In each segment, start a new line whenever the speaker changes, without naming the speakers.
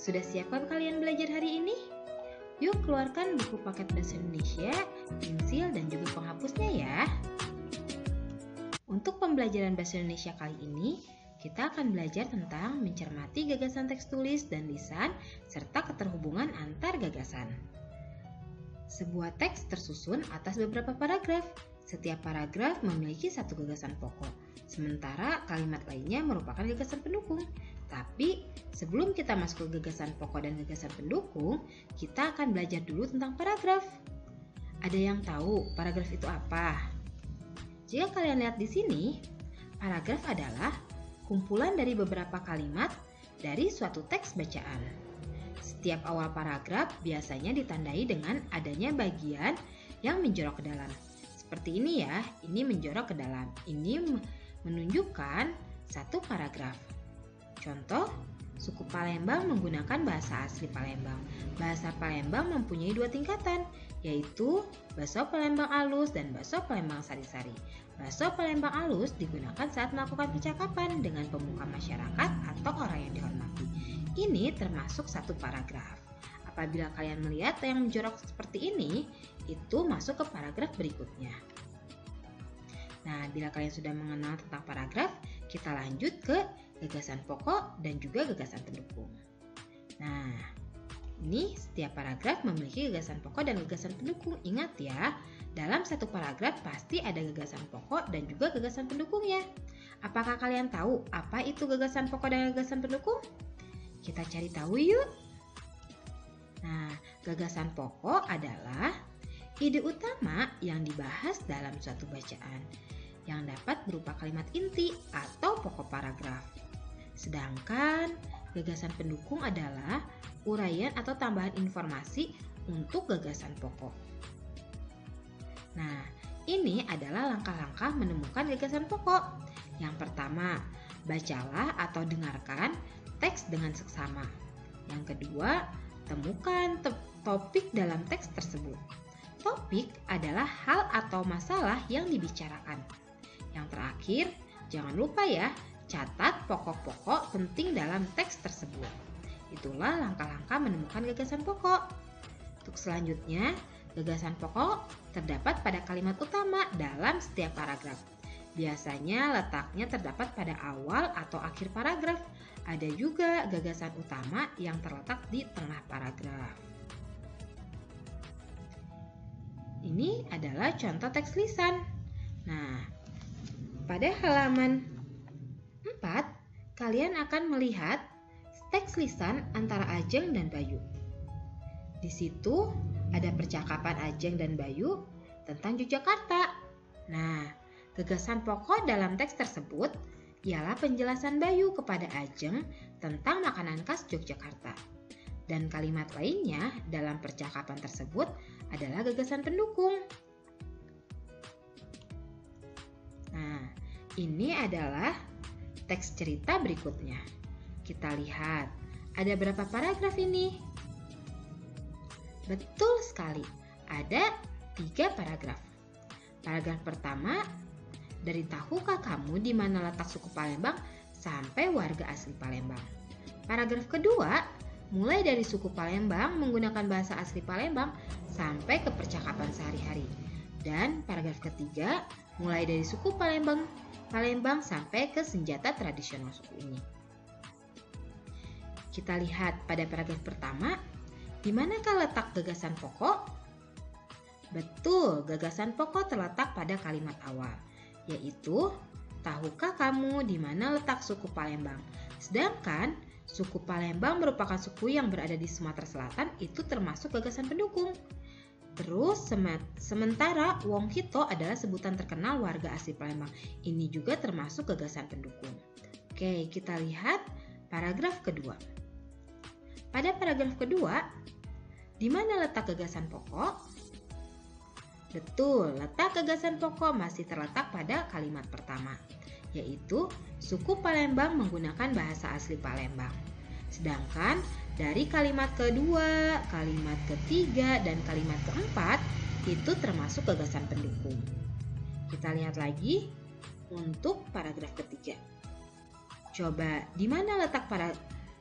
Sudah siapkah kalian belajar hari ini? Yuk keluarkan buku paket bahasa Indonesia, pensil, dan juga penghapusnya ya. Untuk pembelajaran bahasa Indonesia kali ini, kita akan belajar tentang mencermati gagasan teks tulis dan lisan, serta keterhubungan antar gagasan. Sebuah teks tersusun atas beberapa paragraf. Setiap paragraf memiliki satu gagasan pokok, sementara kalimat lainnya merupakan gagasan pendukung. Tapi, sebelum kita masuk ke gagasan pokok dan gagasan pendukung, kita akan belajar dulu tentang paragraf. Ada yang tahu paragraf itu apa? Jika kalian lihat di sini, paragraf adalah kumpulan dari beberapa kalimat dari suatu teks bacaan. Setiap awal paragraf biasanya ditandai dengan adanya bagian yang menjorok ke dalam. Seperti ini ya, ini menjorok ke dalam. Ini menunjukkan satu paragraf. Contoh, suku Palembang menggunakan bahasa asli Palembang. Bahasa Palembang mempunyai dua tingkatan, yaitu Baso Palembang Alus dan Baso Palembang Sari-Sari. Baso Palembang Alus digunakan saat melakukan percakapan dengan pemuka masyarakat atau orang yang dihormati. Ini termasuk satu paragraf. Apabila kalian melihat yang menjorok seperti ini, itu masuk ke paragraf berikutnya. Nah, bila kalian sudah mengenal tentang paragraf, kita lanjut ke gagasan pokok dan juga gagasan pendukung. Nah, ini setiap paragraf memiliki gagasan pokok dan gagasan pendukung. Ingat ya, dalam satu paragraf pasti ada gagasan pokok dan juga gagasan pendukungnya. Apakah kalian tahu apa itu gagasan pokok dan gagasan pendukung? Kita cari tahu yuk. Nah, gagasan pokok adalah ide utama yang dibahas dalam suatu bacaan yang dapat berupa kalimat inti atau pokok paragraf. Sedangkan gagasan pendukung adalah uraian atau tambahan informasi untuk gagasan pokok. Nah, ini adalah langkah-langkah menemukan gagasan pokok. Yang pertama, bacalah atau dengarkan teks dengan seksama. Yang kedua, temukan topik dalam teks tersebut. Topik adalah hal atau masalah yang dibicarakan. Yang terakhir, jangan lupa ya, catat pokok-pokok penting dalam teks tersebut. Itulah langkah-langkah menemukan gagasan pokok. Untuk selanjutnya, gagasan pokok terdapat pada kalimat utama dalam setiap paragraf. Biasanya letaknya terdapat pada awal atau akhir paragraf. Ada juga gagasan utama yang terletak di tengah paragraf. Ini adalah contoh teks lisan. Nah, pada halaman 4, kalian akan melihat teks lisan antara Ajeng dan Bayu. Di situ ada percakapan Ajeng dan Bayu tentang Yogyakarta. Nah, gagasan pokok dalam teks tersebut ialah penjelasan Bayu kepada Ajeng tentang makanan khas Yogyakarta. Dan kalimat lainnya dalam percakapan tersebut adalah gagasan pendukung. Nah, ini adalah teks cerita berikutnya. Kita lihat, ada berapa paragraf ini? Betul sekali, ada 3 paragraf. Paragraf pertama, dari tahukah kamu di mana letak suku Palembang sampai warga asli Palembang. Paragraf kedua, mulai dari suku Palembang menggunakan bahasa asli Palembang sampai ke percakapan sehari-hari. Dan paragraf ketiga, mulai dari suku Palembang sampai ke senjata tradisional suku ini. Kita lihat pada paragraf pertama, di manakah letak gagasan pokok? Betul, gagasan pokok terletak pada kalimat awal, yaitu tahukah kamu di mana letak suku Palembang? Sedangkan suku Palembang merupakan suku yang berada di Sumatera Selatan, itu termasuk gagasan pendukung. Terus sementara Wong Kito adalah sebutan terkenal warga asli Palembang. Ini juga termasuk gagasan pendukung. Oke, kita lihat paragraf kedua. Pada paragraf kedua, di mana letak gagasan pokok? Betul, letak gagasan pokok masih terletak pada kalimat pertama, yaitu suku Palembang menggunakan bahasa asli Palembang. Sedangkan dari kalimat kedua, kalimat ketiga, dan kalimat keempat itu termasuk gagasan pendukung. Kita lihat lagi untuk paragraf ketiga. Coba di mana letak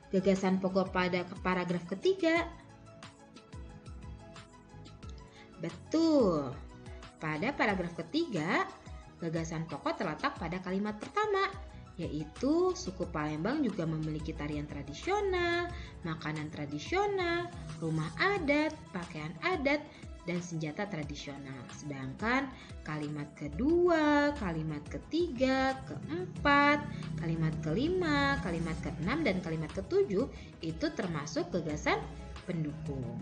gagasan pokok pada paragraf ketiga? Betul. Pada paragraf ketiga, gagasan pokok terletak pada kalimat pertama, yaitu suku Palembang juga memiliki tarian tradisional, makanan tradisional, rumah adat, pakaian adat, dan senjata tradisional. Sedangkan kalimat kedua, kalimat ketiga, keempat, kalimat kelima, kalimat keenam, dan kalimat ketujuh itu termasuk gagasan pendukung.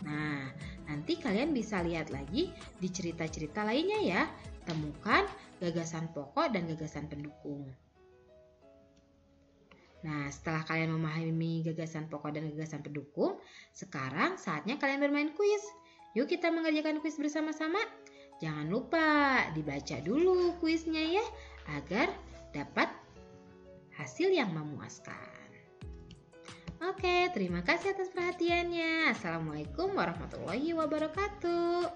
Nah, nanti kalian bisa lihat lagi di cerita-cerita lainnya ya. Temukan gagasan pokok dan gagasan pendukung. Nah, setelah kalian memahami gagasan pokok dan gagasan pendukung, sekarang saatnya kalian bermain kuis. Yuk kita mengerjakan kuis bersama-sama. Jangan lupa dibaca dulu kuisnya ya, agar dapat hasil yang memuaskan. Oke, terima kasih atas perhatiannya. Assalamualaikum warahmatullahi wabarakatuh.